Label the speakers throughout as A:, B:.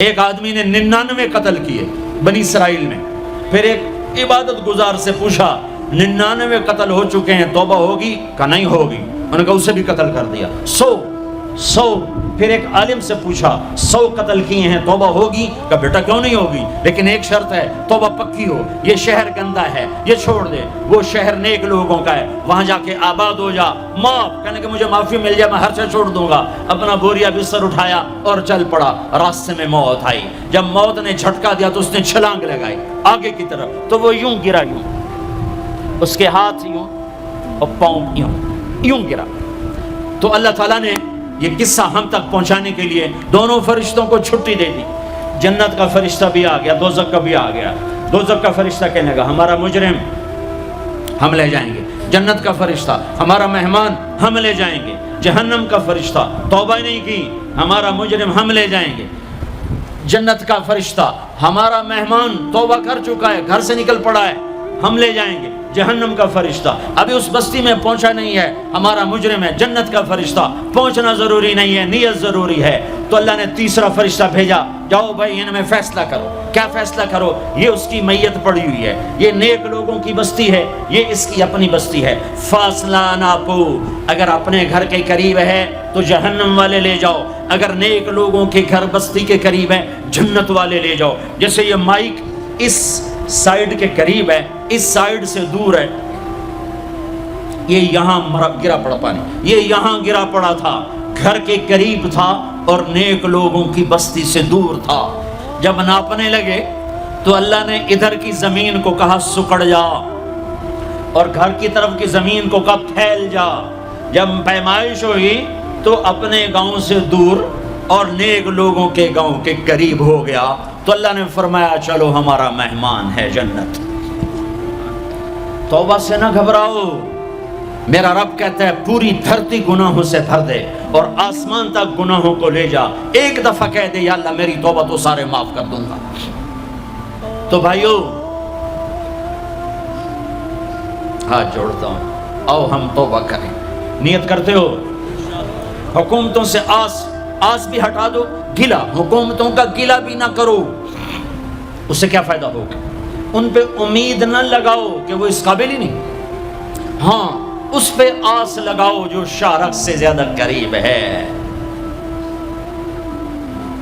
A: ایک آدمی نے 99 قتل کیے بنی اسرائیل میں. پھر ایک عبادت گزار سے پوچھا 99 قتل ہو چکے ہیں، توبہ ہوگی؟ کہ نہیں ہوگی. انہوں نے کہا اسے بھی قتل کر دیا. 100. پھر ایک عالم سے پوچھا 100 قتل کیے ہیں، توبہ ہوگی؟ کہ بیٹا کیوں نہیں ہوگی، لیکن ایک شرط ہے، توبہ پکی ہو. یہ شہر گندا ہے، یہ چھوڑ دے. وہ شہر نیک لوگوں کا ہے، وہاں جا کے آباد ہو جا. معاف کہنے کہ مجھے معافی مل جائے میں ہر چیز چھوڑ دوں گا. اپنا بوریا بستر اٹھایا اور چل پڑا. راستے میں موت آئی. جب موت نے جھٹکا دیا تو اس نے چھلانگ لگائی آگے کی طرف، تو وہ یوں گرا، یوں اس کے ہاتھ یوں اور پاؤں یوں گرا. تو اللہ تعالیٰ نے یہ قصہ ہم تک پہنچانے کے لیے دونوں فرشتوں کو چھٹی دے دی. جنت کا فرشتہ بھی آ گیا، دوزخ کا بھی آ گیا. دوزخ کا فرشتہ کہنے لگا ہمارا مجرم ہم لے جائیں گے. جنت کا فرشتہ ہمارا مہمان ہم لے جائیں گے. جہنم کا فرشتہ توبہ نہیں کی، ہمارا مجرم ہم لے جائیں گے. جنت کا فرشتہ ہمارا مہمان توبہ کر چکا ہے، گھر سے نکل پڑا ہے، ہم لے جائیں گے. جہنم کا فرشتہ ابھی اس بستی میں پہنچا نہیں ہے، ہمارا مجرم ہے. جنت کا فرشتہ پہنچنا ضروری نہیں ہے، نیت ضروری ہے. تو اللہ نے تیسرا فرشتہ بھیجا، جاؤ بھائی ان میں فیصلہ کرو. کیا فیصلہ کرو؟ یہ اس کی میت پڑی ہوئی ہے، یہ نیک لوگوں کی بستی ہے، یہ اس کی اپنی بستی ہے. فاصلہ ناپو. اگر اپنے گھر کے قریب ہے تو جہنم والے لے جاؤ، اگر نیک لوگوں کے گھر بستی کے قریب ہے جنت والے لے جاؤ. جیسے یہ مائک اس سائیڈ کے قریب ہے، اس سائیڈ سے دور ہے. یہ یہاں گرا پڑا پانی، یہ یہاں گرا پڑا تھا، گھر کے قریب تھا اور نیک لوگوں کی بستی سے دور تھا. جب ناپنے لگے تو اللہ نے ادھر کی زمین کو کہا سکڑ جا، اور گھر کی طرف کی زمین کو کہا پھیل جا. جب پیمائش ہوئی تو اپنے گاؤں سے دور اور نیک لوگوں کے گاؤں کے قریب ہو گیا. تو اللہ نے فرمایا چلو ہمارا مہمان ہے جنت. توبہ سے نہ گھبراؤ. میرا رب کہتا ہے پوری دھرتی گناہوں سے بھر دے اور آسمان تک گناہوں کو لے جا. ایک دفعہ کہہ دے یا اللہ میری توبہ تو سارے معاف کر دوں گا. تو بھائیو ہاتھ جوڑتا ہوں، آؤ ہم توبہ کریں. نیت کرتے ہو؟ حکومتوں سے آس بھی ہٹا دو، گلا حکومتوں کا گلا بھی نہ کرو. اس سے کیا فائدہ ہوگا؟ ان پہ امید نہ لگاؤ کہ وہ اس قابل ہی نہیں. ہاں اس پہ آس لگاؤ جو شارک سے زیادہ قریب ہے.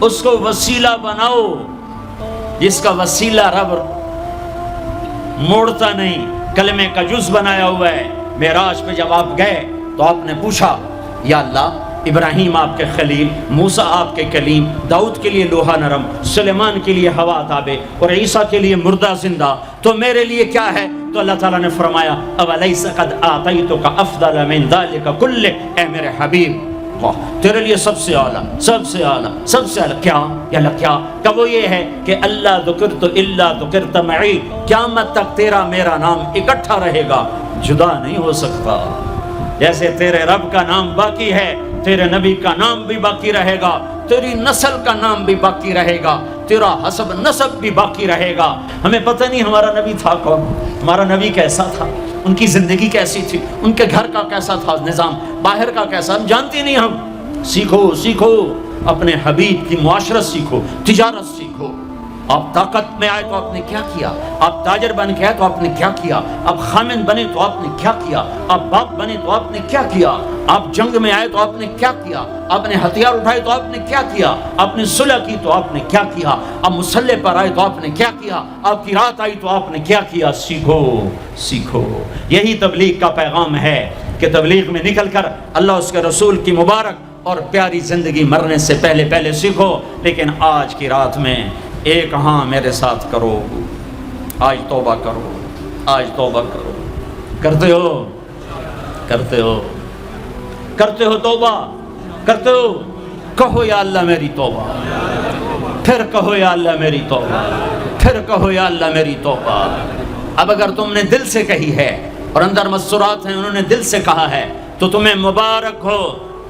A: اس کو وسیلہ بناؤ جس کا وسیلہ رب موڑتا نہیں، کلمے کا جز بنایا ہوا ہے. معراج پہ جب آپ گئے تو آپ نے پوچھا یا اللہ ابراہیم آپ کے خلیل، موسیٰ آپ کے کلیم، داؤد کے لیے لوہا نرم، سلیمان کے لیے ہوا تابع اور عیسیٰ کے لیے مردہ زندہ، تو میرے لیے کیا ہے؟ تو اللہ تعالیٰ نے فرمایا اولیس قد آتیتک افضل من ذلک کلہ، اے میرے حبیب تیرے لیے سب سے اعلیٰ، سب سے اعلیٰ، سب سے اعلیٰ کیا؟ یا اللہ کیا؟ کہ وہ یہ ہے کہ اللہ ذکرت الا ذکرت معی، قیامت تک تیرا میرا نام اکٹھا رہے گا، جدا نہیں ہو سکتا. جیسے تیرے رب کا نام باقی ہے، تیرے نبی کا نام بھی باقی رہے گا، تیری نسل کا نام بھی باقی رہے گا، تیرا حسب نسب بھی باقی رہے گا. ہمیں پتہ نہیں ہمارا نبی تھا کون، ہمارا نبی کیسا تھا، ان کی زندگی کیسی تھی، ان کے گھر کا کیسا تھا نظام، باہر کا کیسا، ہم جانتے نہیں. ہم سیکھو اپنے حبیب کی معاشرت سیکھو، تجارت سیکھو. آپ طاقت میں آئے تو آپ نے کیا کیا، آپ تاجر بن کے آئے تو آپ نے کیا کیا، آپ خامن بنے تو آپ نے کیا کیا، آپ باپ بنے تو آپ نے کیا کیا، آپ جنگ میں آئے تو آپ نے کیا کیا، آپ نے ہتھیار اٹھائے تو آپ نے کیا کیا، آپ نے صلح کی تو آپ نے کیا کیا، آپ مسلح پر آئے تو آپ نے کیا کیا، آپ کی رات آئی تو آپ نے کیا کیا. سیکھو. یہی تبلیغ کا پیغام ہے کہ تبلیغ میں نکل کر اللہ اس کے رسول کی مبارک اور پیاری زندگی مرنے سے پہلے سیکھو. لیکن آج کی رات میں ایک ہاں میرے ساتھ کرو، آج توبہ کرو، آج توبہ کرو. کرتے ہو توبہ کرتے ہو؟ کہو یا اللہ میری توبہ، پھر کہو یا اللہ میری توبہ، پھر کہو یا اللہ میری توبہ. اب اگر تم نے دل سے کہی ہے اور اندر مسرات ہیں انہوں نے دل سے کہا ہے تو تمہیں مبارک ہو.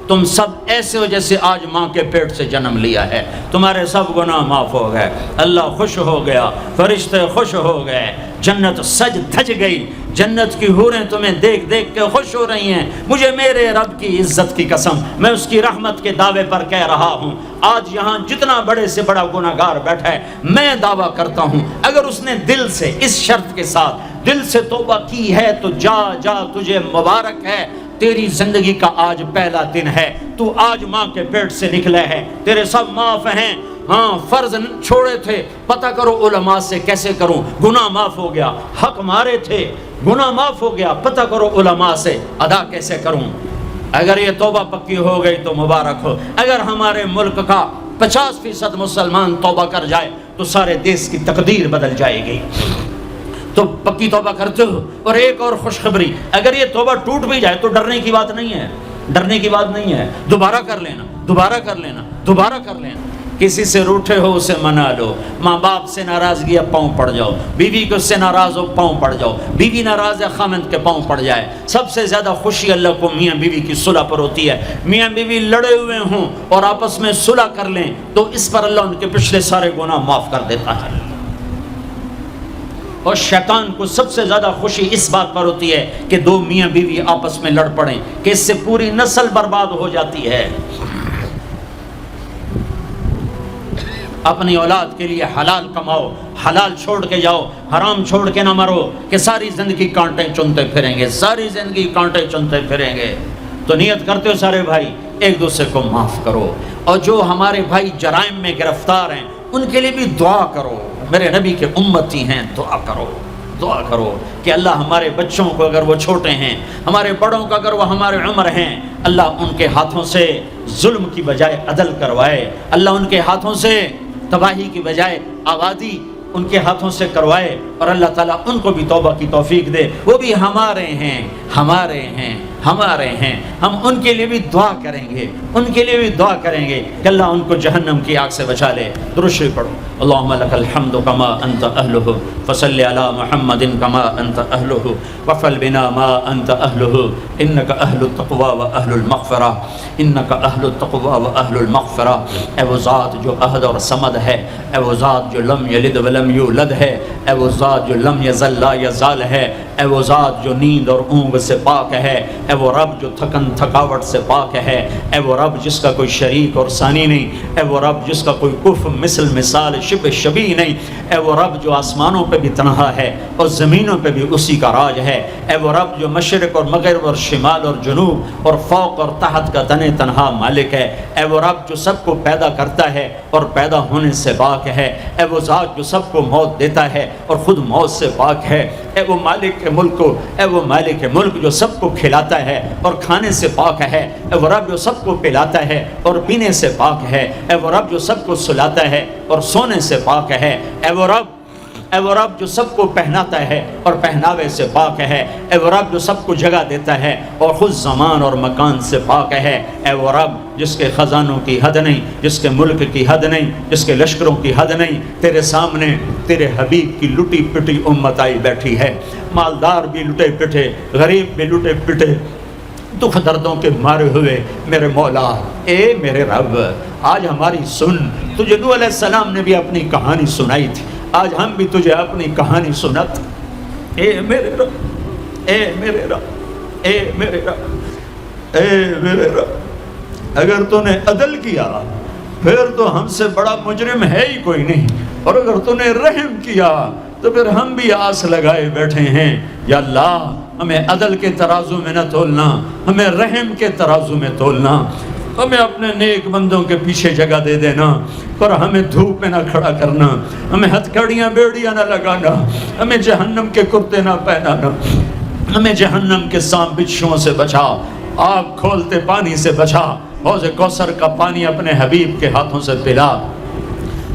A: تم سب ایسے ہو جیسے آج ماں کے پیٹ سے جنم لیا ہے، تمہارے سب گناہ معاف ہو گئے، اللہ خوش ہو گیا، فرشتے خوش ہو گئے، جنت سج دھج گئی، جنت کی حوریں تمہیں دیکھ دیکھ کے خوش ہو رہی ہیں۔ مجھے میرے رب کی عزت کی قسم، میں اس کی رحمت کے دعوے پر کہہ رہا ہوں، آج یہاں جتنا بڑے سے بڑا گناہگار بیٹھا ہے، میں دعویٰ کرتا ہوں اگر اس نے دل سے اس شرط کے ساتھ دل سے توبہ کی ہے تو جا تجھے مبارک ہے، تیری زندگی کا آج پہلا دن ہے، تو آج ماں کے پیٹ سے نکلے ہے، تیرے سب معاف ہیں۔ ہاں فرض چھوڑے تھے، پتہ کرو علماء سے کیسے کروں، گناہ معاف ہو گیا، حق مارے تھے، گناہ معاف ہو گیا، پتہ کرو علماء سے ادا کیسے کروں۔ اگر یہ توبہ پکی ہو گئی تو مبارک ہو۔ اگر ہمارے ملک کا 50% مسلمان توبہ کر جائے تو سارے دیش کی تقدیر بدل جائے گی۔ تو پکی توبہ کرتے ہو۔ اور ایک اور خوشخبری، اگر یہ توبہ ٹوٹ بھی جائے تو ڈرنے کی بات نہیں ہے، ڈرنے کی بات نہیں ہے، دوبارہ کر لینا، دوبارہ کر لینا، دوبارہ کر لینا۔ کسی سے روٹھے ہو اسے منا لو، ماں باپ سے ناراضگی ہے پاؤں پڑ جاؤ، بیوی کو سے ناراض ہو پاؤں پڑ جاؤ، بیوی ناراض ہے خامند کے پاؤں پڑ جائے۔ سب سے زیادہ خوشی اللہ کو میاں بیوی کی صلح پر ہوتی ہے۔ میاں بیوی لڑے ہوئے ہوں اور آپس میں صلح کر لیں تو اس پر اللہ ان کے پچھلے سارے گناہ معاف کر دیتا ہے۔ اور شیطان کو سب سے زیادہ خوشی اس بات پر ہوتی ہے کہ دو میاں بیوی آپس میں لڑ پڑیں، کہ اس سے پوری نسل برباد ہو جاتی ہے۔ اپنی اولاد کے لیے حلال کماؤ، حلال چھوڑ کے جاؤ، حرام چھوڑ کے نہ مرو کہ ساری زندگی کانٹے چنتے پھریں گے، ساری زندگی کانٹے چنتے پھریں گے۔ تو نیت کرتے ہو سارے بھائی ایک دوسرے کو معاف کرو، اور جو ہمارے بھائی جرائم میں گرفتار ہیں ان کے لیے بھی دعا کرو، میرے نبی کے امتی ہیں، دعا کرو، دعا کرو کہ اللہ ہمارے بچوں کو اگر وہ چھوٹے ہیں، ہمارے بڑوں کو اگر وہ ہمارے عمر ہیں، اللہ ان کے ہاتھوں سے ظلم کی بجائے عدل کروائے، اللہ ان کے ہاتھوں سے تباہی کی بجائے آبادی ان کے ہاتھوں سے کروائے، اور اللہ تعالیٰ ان کو بھی توبہ کی توفیق دے۔ وہ بھی ہمارے ہیں، ہمارے ہیں، ہمارے ہیں، ہم ان کے لیے بھی دعا کریں گے، ان کے لیے بھی دعا کریں گے کہ اللہ ان کو جہنم کی آگ سے بچا لے۔ درود شریف پڑھو۔ اللہم لک الحمد کما انت اہلہ فصلی علی محمد کما انت اہلہ وفعل بنا ما انت اہلہ انک اہل التقوی و اہل المغفرہ، انک اہل التقوی و اہل المغفرہ۔ اے وہ ذات جو احد اور صمد ہے، اے وہ ذات جو لم یلد ولم یولد ہے، اے وہ ذات جو لم یزل لا یزال ہے، اے وہ ذات جو نیند اور اونگ سے پاک ہے، اے وہ رب جو تھکن تھکاوٹ سے پاک ہے، اے وہ رب جس کا کوئی شریک اور ثانی نہیں، اے وہ رب جس کا کوئی کف مثل مثال شبہ شبیہ نہیں، اے وہ رب جو آسمانوں پہ بھی تنہا ہے اور زمینوں پہ بھی اسی کا راج ہے، اے وہ رب جو مشرق اور مغرب اور شمال اور جنوب اور فوق اور تحت کا تن تنہا مالک ہے، اے وہ رب جو سب کو پیدا کرتا ہے اور پیدا ہونے سے پاک ہے، اے وہ ذات جو سب کو موت دیتا ہے اور خود موت سے پاک ہے، اے وہ مالک ملک کو، اے وہ مالک ملک جو سب کو کھلاتا ہے اور کھانے سے پاک ہے، اے وہ رب جو سب کو پلاتا ہے اور پینے سے پاک ہے، اے وہ رب جو سب کو سلاتا ہے اور سونے سے پاک ہے، اے وہ رب جو سب کو پہناتا ہے اور پہناوے سے پاک ہے، اے وہ رب جو سب کو جگہ دیتا ہے اور خود زمان اور مکان سے پاک ہے، اے وہ رب جس کے خزانوں کی حد نہیں، جس کے ملک کی حد نہیں، جس کے لشکروں کی حد نہیں، تیرے سامنے تیرے حبیب کی لٹی پٹی امت آئی بیٹھی ہے، مالدار بھی لٹے پٹے، غریب بھی لٹے پٹے، دکھ دردوں کے مارے ہوئے میرے مولا، اے میرے رب آج ہماری سن۔ تجھے نوح علیہ السلام نے بھی اپنی کہانی سنائی تھی، آج ہم بھی تجھے اپنی کہانی سنات۔ اے میرے رب، اے میرے رب، اے میرے رب، اے میرے رب، اگر تو نے عدل کیا پھر تو ہم سے بڑا مجرم ہے ہی کوئی نہیں، اور اگر تو نے رحم کیا تو پھر ہم بھی آس لگائے بیٹھے ہیں۔ یا اللہ ہمیں عدل کے ترازو میں نہ تولنا، ہمیں رحم کے ترازو میں تولنا، ہمیں اپنے نیک بندوں کے پیچھے جگہ دے دینا، پر ہمیں دھوپ میں نہ کھڑا کرنا، ہمیں ہتھکڑیاں بیڑیاں نہ لگانا، ہمیں جہنم کے کرتے نہ پہنانا، ہمیں جہنم کے سانپ بچھوؤں سے بچا، آگ کھولتے پانی سے بچا، حوض کوثر کا پانی اپنے حبیب کے ہاتھوں سے پلا،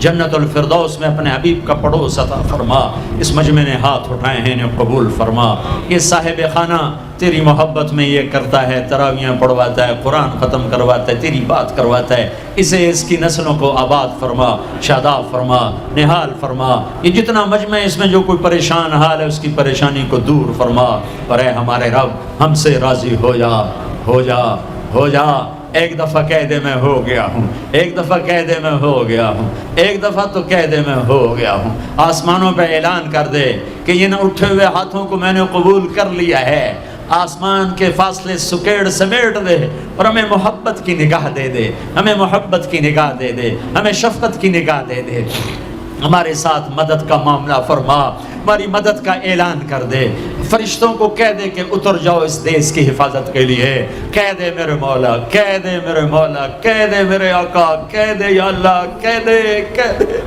A: جنت الفردوس میں اپنے حبیب کا پڑوس عطا فرما۔ اس مجمع نے ہاتھ اٹھائے ہیں انہیں قبول فرما۔ یہ صاحب خانہ تیری محبت میں یہ کرتا ہے، تراویاں پڑھواتا ہے، قرآن ختم کرواتا ہے، تیری بات کرواتا ہے، اسے اس کی نسلوں کو آباد فرما، شاداب فرما، نہال فرما۔ یہ جتنا مجمع اس میں جو کوئی پریشان حال ہے اس کی پریشانی کو دور فرما، اور اے ہمارے رب ہم سے راضی ہو جا، ہو جا، ہو جا، ایک دفعہ کہہ دے میں ہو گیا ہوں، ایک دفعہ کہہ دے میں ہو گیا ہوں، ایک دفعہ تو کہہ دے میں ہو گیا ہوں۔ آسمانوں پہ اعلان کر دے کہ ان اٹھے ہوئے ہاتھوں کو میں نے قبول کر لیا ہے۔ آسمان کے فاصلے سکیڑ سمیٹ دے اور ہمیں محبت کی نگاہ دے دے، ہمیں محبت کی نگاہ دے دے، ہمیں شفقت کی نگاہ دے دے۔ ہمارے ساتھ مدد کا معاملہ فرما، ہماری مدد کا اعلان کر دے۔ فرشتوں کو کہہ دے کہ اتر جاؤ اس دیس کی حفاظت کے لیے۔ کہہ دے میرے مولا، کہہ دے میرے مولا، کہہ دے میرے آقا، کہہ دے یا اللہ، کہہ دے، کہہ دے،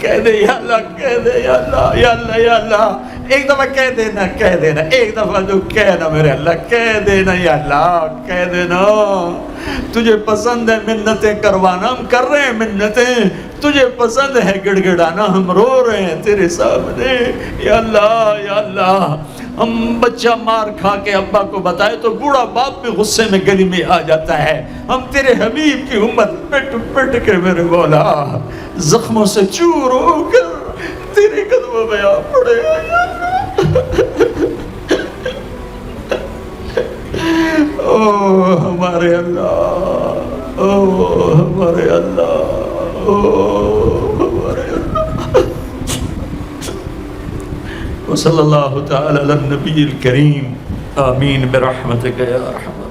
A: کہہ دے یا اللہ، کہہ دے یا اللہ، یا اللہ، یا اللہ۔ ایک دفعہ کہہ دینا، کہہ دینا، ایک دفعہ تو کہنا میرے اللہ، کہہ دینا یا اللہ، کہہ دینا۔ تجھے پسند ہے منتیں کروانا، ہم کر رہے ہیں منتیں، تجھے پسند ہے گڑ گڑانا، ہم رو رہے ہیں تیرے سامنے۔ یا اللہ، یا اللہ۔ ہم بچہ مار کھا کے ابا کو بتائے تو بوڑھا باپ بھی غصے میں گلی میں آ جاتا ہے۔ ہم تیرے حبیب کی امت پٹ پٹ کے میرے مولا زخموں سے چور ہو کر تیرے قدموں میں آ پڑے۔ او ہمارے اللہ، او ہمارے اللہ، او ہمارے اللہ۔ وصلی اللہ تعالی علی النبی الکریم، آمین برحمتک یا ارحم۔